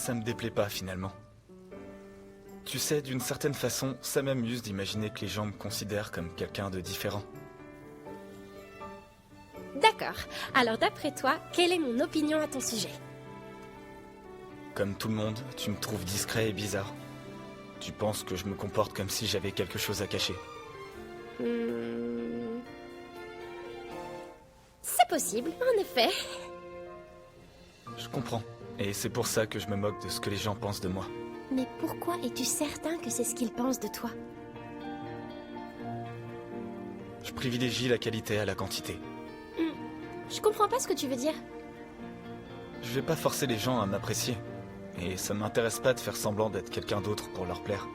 ça me déplaît pas finalement. Tu sais, d'une certaine façon, ça m'amuse d'imaginer que les gens me considèrent comme quelqu'un de différent. D'accord. Alors d'après toi, quelle est mon opinion à ton sujet? Comme tout le monde, tu me trouves discret et bizarre. Tu penses que je me comporte comme si j'avais quelque chose à cacher. C'est possible, en effet. Je comprends. Et c'est pour ça que je me moque de ce que les gens pensent de moi. Mais pourquoi es-tu certain que c'est ce qu'ils pensent de toi? Je privilégie la qualité à la quantité. Je comprends pas ce que tu veux dire. Je vais pas forcer les gens à m'apprécier. Et ça m'intéresse pas de faire semblant d'être quelqu'un d'autre pour leur plaire.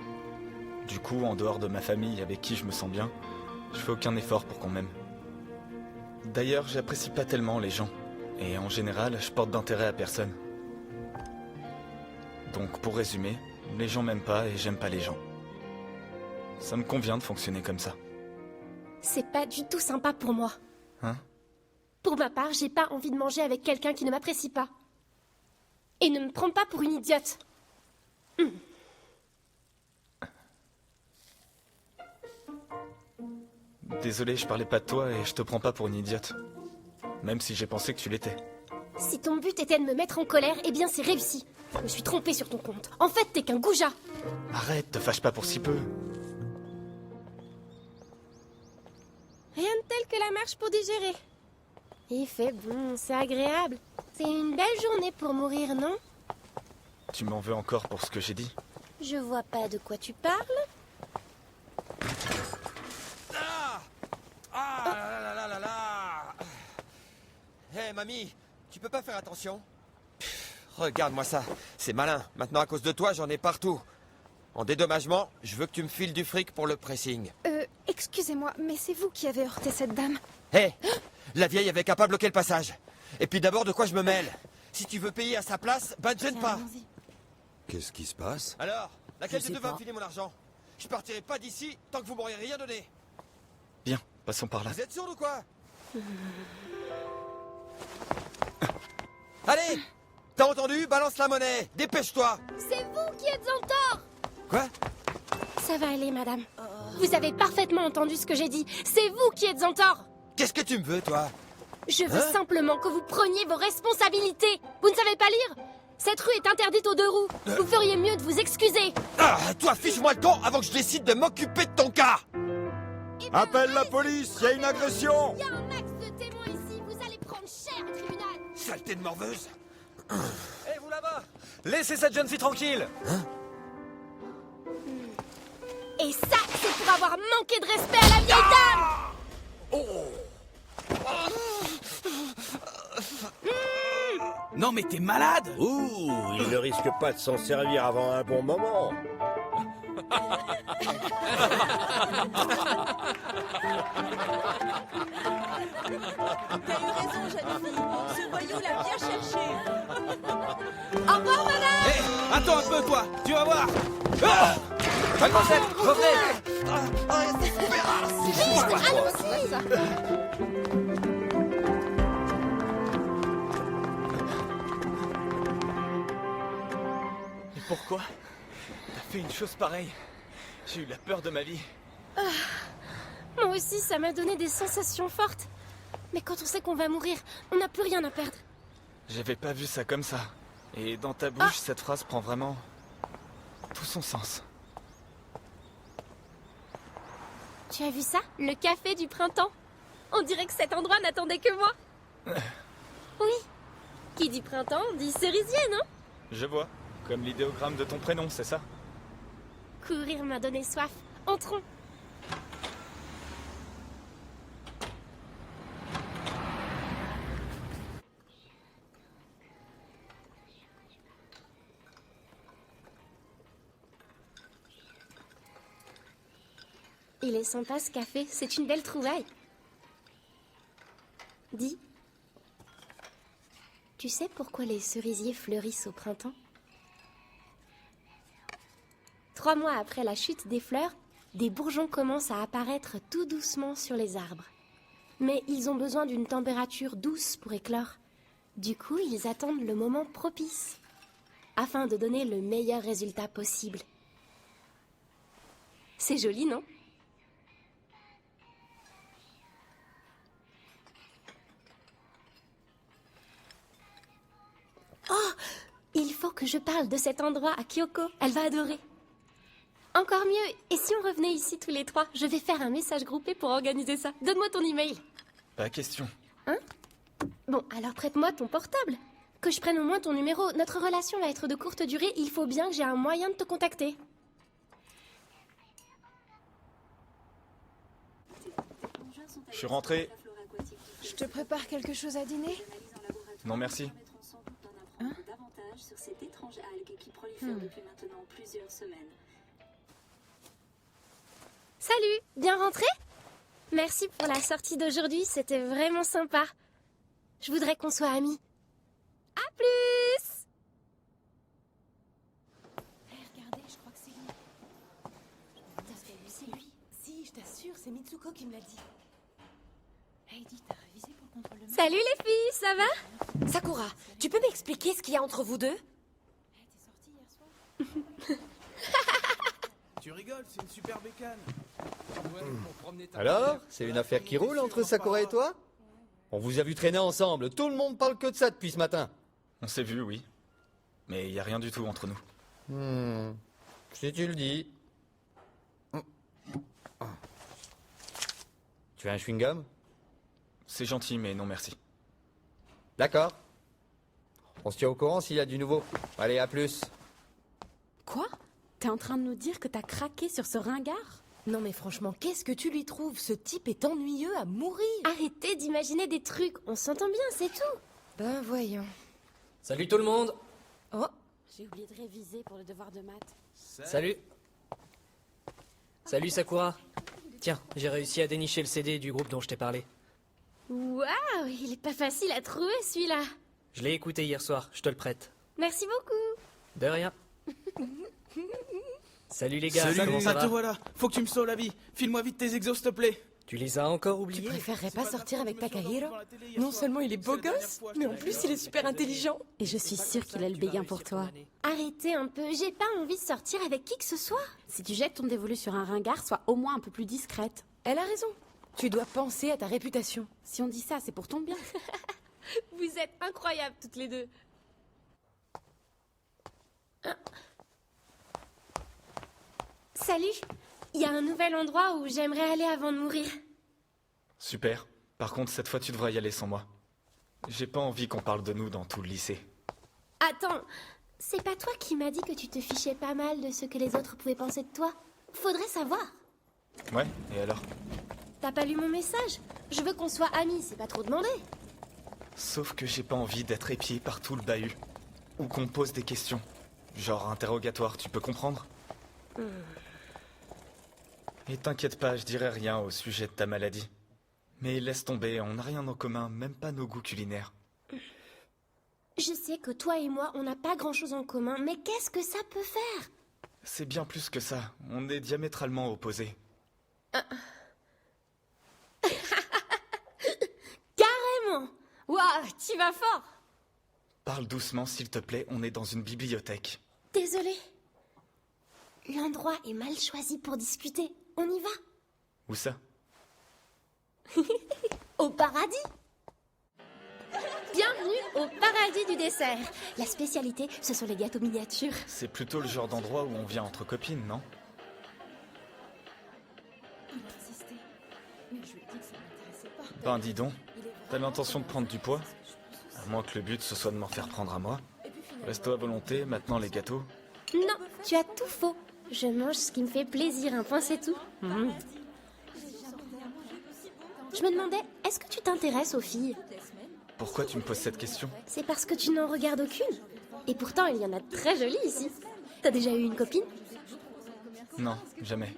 Du coup, en dehors de ma famille avec qui je me sens bien, je fais aucun effort pour qu'on m'aime. D'ailleurs, j'apprécie pas tellement les gens. Et en général, je porte d'intérêt à personne. Donc pour résumer, les gens m'aiment pas et j'aime pas les gens. Ça me convient de fonctionner comme ça. C'est pas du tout sympa pour moi. Hein? Pour ma part, j'ai pas envie de manger avec quelqu'un qui ne m'apprécie pas. Et ne me prends pas pour une idiote. Désolé, je parlais pas de toi et je te prends pas pour une idiote. Même si j'ai pensé que tu l'étais. Si ton but était de me mettre en colère, eh bien c'est réussi. Je me suis trompée sur ton compte. En fait, t'es qu'un goujat. Arrête, te fâche pas pour si peu. Rien de tel que la marche pour digérer. Il fait bon, c'est agréable. C'est une belle journée pour mourir, non? Tu m'en veux encore pour ce que j'ai dit? Je vois pas de quoi tu parles. Là là là là. Hé, mamie, tu peux pas faire attention? Regarde-moi ça, c'est malin. Maintenant, à cause de toi, j'en ai partout. En dédommagement, je veux que tu me files du fric pour le pressing. Excusez-moi, mais c'est vous qui avez heurté cette dame. Hé, la vieille avait qu'à pas bloquer le passage. Et puis d'abord, de quoi je me mêle? Si tu veux payer à sa place, bah ne gêne pas. Qu'est-ce qui se passe? Alors, laquelle Je des sais deux va pas. me filer mon argent? Je partirai pas d'ici tant que vous m'aurez rien donné. Bien, passons par là. Vous êtes sourd ou quoi? Allez! T'as entendu? Balance la monnaie! Dépêche-toi! C'est vous qui êtes en tort. Quoi? Ça va aller, madame. Vous avez parfaitement entendu ce que j'ai dit. C'est vous qui êtes en tort. Qu'est-ce que tu me veux, toi? Je veux simplement que vous preniez vos responsabilités. Vous ne savez pas lire? Cette rue est interdite aux deux roues. Vous feriez mieux de vous excuser. Ah, toi, fiche-moi le camp avant que je décide de m'occuper de ton cas! Appelle la police, il y a une agression! Il y a un max de témoins ici. Vous allez prendre cher au tribunal. Saleté de morveuse! Hé, vous là-bas! Laissez cette jeune fille tranquille! Et ça, c'est pour avoir manqué de respect à la vieille dame. Non mais t'es malade! Ouh, il ne risque pas de s'en servir avant un bon moment. T'as eu raison, jeune fille. Ce voyou l'a bien cherché. Au revoir, madame. Hé, attends un peu toi! Tu vas voir! Ah, mademoiselle, revenez! Allons-y. Et pourquoi? T'as fait une chose pareille. J'ai eu la peur de ma vie. Moi aussi, ça m'a donné des sensations fortes. Mais quand on sait qu'on va mourir, on n'a plus rien à perdre. J'avais pas vu ça comme ça. Et dans ta bouche, cette phrase prend vraiment tout son sens. Tu as vu ça? Le café du printemps. On dirait que cet endroit n'attendait que moi. Oui. Qui dit printemps dit cerisier, non? Je vois. Comme l'idéogramme de ton prénom, c'est ça? Courir m'a donné soif. Entrons. Il est sympa ce café, c'est une belle trouvaille. Dis, tu sais pourquoi les cerisiers fleurissent au printemps? 3 mois après la chute des fleurs, des bourgeons commencent à apparaître tout doucement sur les arbres. Mais ils ont besoin d'une température douce pour éclore. Du coup, ils attendent le moment propice. afin de donner le meilleur résultat possible. C'est joli, non? Oh! Il faut que je parle de cet endroit à Kyoko. Elle va adorer. Encore mieux, et si on revenait ici tous les trois? Je vais faire un message groupé pour organiser ça. Donne-moi ton email. Pas question. Hein? Bon, alors prête-moi ton portable. Que je prenne au moins ton numéro. Notre relation va être de courte durée. Il faut bien que j'ai un moyen de te contacter. Je suis rentré. Je te prépare quelque chose à dîner? Non, merci. Sur cette étrange algue qui prolifère depuis maintenant plusieurs semaines. Salut, bien rentré? Merci pour la sortie d'aujourd'hui, c'était vraiment sympa. Je voudrais qu'on soit amis. À plus! Regardez, je crois que c'est lui. C'est lui. Si, je t'assure, c'est Mitsuko qui me l'a dit. Heidi, t'as révisé pour le contrôle de maths? Salut les filles, ça va? Sakura, tu peux m'expliquer ce qu'il y a entre vous deux? T'es sortie hier soir? Tu rigoles, c'est une super bécane. Alors, c'est une affaire qui roule entre Sakura et toi? On vous a vu traîner ensemble, tout le monde parle que de ça depuis ce matin. On s'est vu, oui. Mais il y a rien du tout entre nous. Si tu le dis. Tu as un chewing-gum? C'est gentil, mais non merci. D'accord. On se tient au courant s'il y a du nouveau. Allez, à plus. Quoi? T'es en train de nous dire que t'as craqué sur ce ringard? Non mais franchement, qu'est-ce que tu lui trouves? Ce type est ennuyeux à mourir. Arrêtez d'imaginer des trucs, on s'entend bien, c'est tout. Ben voyons. Salut tout le monde. Oh, J'ai oublié de réviser pour le devoir de maths. Salut. Salut Sakura. Tiens, j'ai réussi à dénicher le CD du groupe dont je t'ai parlé. Waouh, il est pas facile à trouver celui-là. Je l'ai écouté hier soir, je te le prête. Merci beaucoup. De rien. Salut les gars, Salut, comment ça te va? voilà. Faut que tu me sauves la vie. File-moi vite tes exos, s'il te plaît. Tu les as encore tu oubliés? préférerais pas sortir avec Takahiro? Non seulement il est beau gosse, mais en plus il est super intelligent. Et je suis sûre qu'il a le béguin pour toi. Arrêtez un peu, j'ai pas envie de sortir avec qui que ce soit. Si tu jettes ton dévolu sur un ringard, sois au moins un peu plus discrète. Elle a raison. Tu dois penser à ta réputation. Si on dit ça, c'est pour ton bien. Vous êtes incroyables toutes les deux. Salut, il y a un nouvel endroit où j'aimerais aller avant de mourir. Super. Par contre, cette fois, tu devras y aller sans moi. J'ai pas envie qu'on parle de nous dans tout le lycée. Attends, c'est pas toi qui m'as dit que tu te fichais pas mal de ce que les autres pouvaient penser de toi? Faudrait savoir. Ouais, et alors? T'as pas lu mon message? Je veux qu'on soit amis, c'est pas trop demandé. Sauf que j'ai pas envie d'être épié par tout le bahut. Ou qu'on me pose des questions. Genre interrogatoire, tu peux comprendre? Et t'inquiète pas, je dirai rien au sujet de ta maladie. Mais laisse tomber, on n'a rien en commun, même pas nos goûts culinaires. Je sais que toi et moi, on n'a pas grand-chose en commun, mais qu'est-ce que ça peut faire? C'est bien plus que ça, on est diamétralement opposés. Carrément! Waouh, tu vas fort! Parle doucement, s'il te plaît, on est dans une bibliothèque. Désolée. L'endroit est mal choisi pour discuter. On y va? Où ça? Au paradis? Bienvenue au paradis du dessert. La spécialité, ce sont les gâteaux miniatures. C'est plutôt le genre d'endroit où on vient entre copines, non? Il a insisté. Mais je lui ai dit que ça m'intéressait pas. Ben dis donc, t'as l'intention de prendre du poids? À moins que le but ce soit de m'en faire prendre à moi. Reste-toi à volonté, maintenant les gâteaux. Non, tu as tout faux. Je mange ce qui me fait plaisir, un point c'est tout. Je me demandais, est-ce que tu t'intéresses aux filles? Pourquoi tu me poses cette question? C'est parce que tu n'en regardes aucune. Et pourtant, il y en a de très jolies ici. T'as déjà eu une copine? Non, jamais.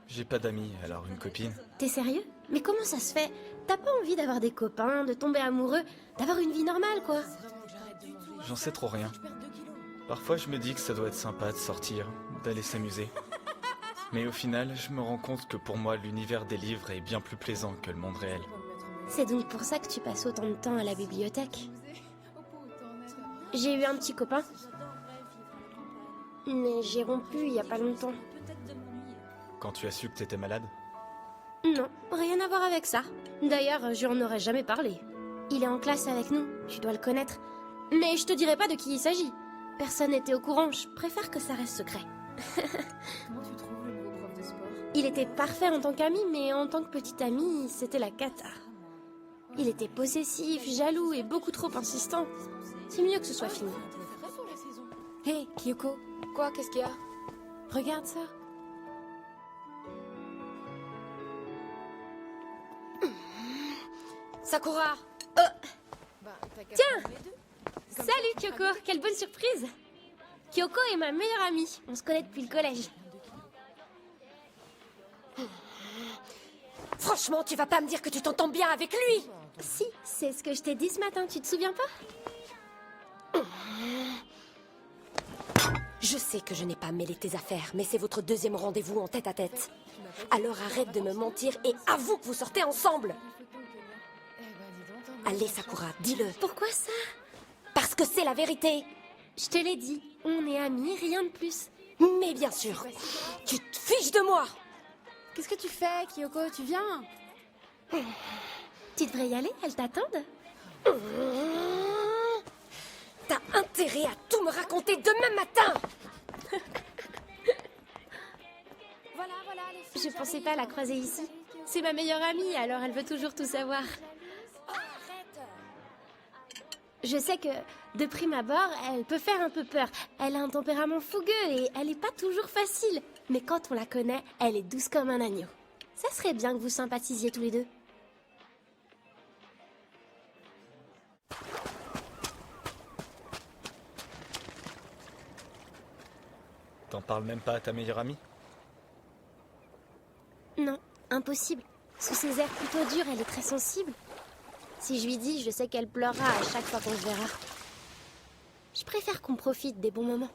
J'ai pas d'amis, alors une copine. T'es sérieux? Mais comment ça se fait? T'as pas envie d'avoir des copains, de tomber amoureux, d'avoir une vie normale, quoi? J'en sais trop rien. Parfois je me dis que ça doit être sympa de sortir, d'aller s'amuser. Mais au final, je me rends compte que pour moi, l'univers des livres est bien plus plaisant que le monde réel. C'est donc pour ça que tu passes autant de temps à la bibliothèque. J'ai eu un petit copain. Mais j'ai rompu il y a pas longtemps. Quand tu as su que t'étais malade? Non, rien à voir avec ça. D'ailleurs, je n'en aurais jamais parlé. Il est en classe avec nous, tu dois le connaître. Mais je te dirai pas de qui il s'agit. Personne n'était au courant, je préfère que ça reste secret. Comment tu trouves le nouveau prof de sport? Il était parfait en tant qu'ami, mais en tant que petit ami, c'était la cata. Il était possessif, jaloux et beaucoup trop insistant. C'est mieux que ce soit fini. Hé, Kyoko. Quoi, qu'est-ce qu'il y a? Regarde ça. Sakura! Tiens! Salut Kyoko, quelle bonne surprise! Kyoko est ma meilleure amie, on se connaît depuis le collège. Franchement, tu vas pas me dire que tu t'entends bien avec lui? Si, c'est ce que je t'ai dit ce matin, tu te souviens pas? Je sais que je n'ai pas mêlé tes affaires, mais c'est votre deuxième rendez-vous en tête-à-tête. Alors arrête de me mentir et avoue que vous sortez ensemble. Allez, Sakura, dis-le. Pourquoi ça? Parce que c'est la vérité. Je te l'ai dit, on est amis, rien de plus. Mais bien sûr, tu te fiches de moi. Qu'est-ce que tu fais, Kyoko? Tu viens? Tu devrais y aller, elles t'attendent. T'as intérêt à tout me raconter demain matin. Je pensais pas la croiser ici. C'est ma meilleure amie, alors elle veut toujours tout savoir. Je sais que, de prime abord, elle peut faire un peu peur. Elle a un tempérament fougueux et elle est pas toujours facile. Mais quand on la connaît, elle est douce comme un agneau. Ça serait bien que vous sympathisiez tous les deux. T'en parles même pas à ta meilleure amie? Non, impossible. Sous ses airs plutôt durs, elle est très sensible. Si je lui dis, je sais qu'elle pleurera à chaque fois qu'on se verra. Je préfère qu'on profite des bons moments.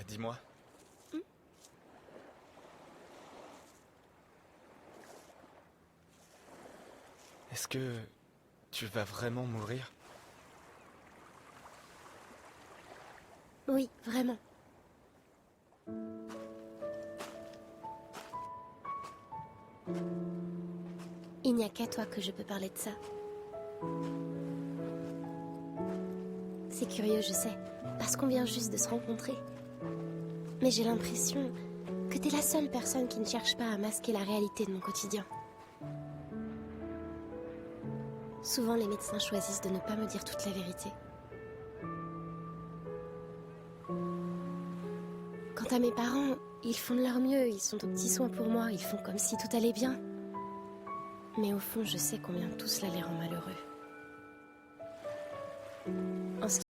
Dis-moi. Est-ce que tu vas vraiment mourir? Oui, vraiment. Il n'y a qu'à toi que je peux parler de ça. C'est curieux, je sais, parce qu'on vient juste de se rencontrer. Mais j'ai l'impression que t'es la seule personne qui ne cherche pas à masquer la réalité de mon quotidien. Souvent, les médecins choisissent de ne pas me dire toute la vérité. Quant à mes parents, ils font de leur mieux, ils sont aux petits soins pour moi, ils font comme si tout allait bien. Mais au fond, je sais combien tout cela les rend malheureux. En ce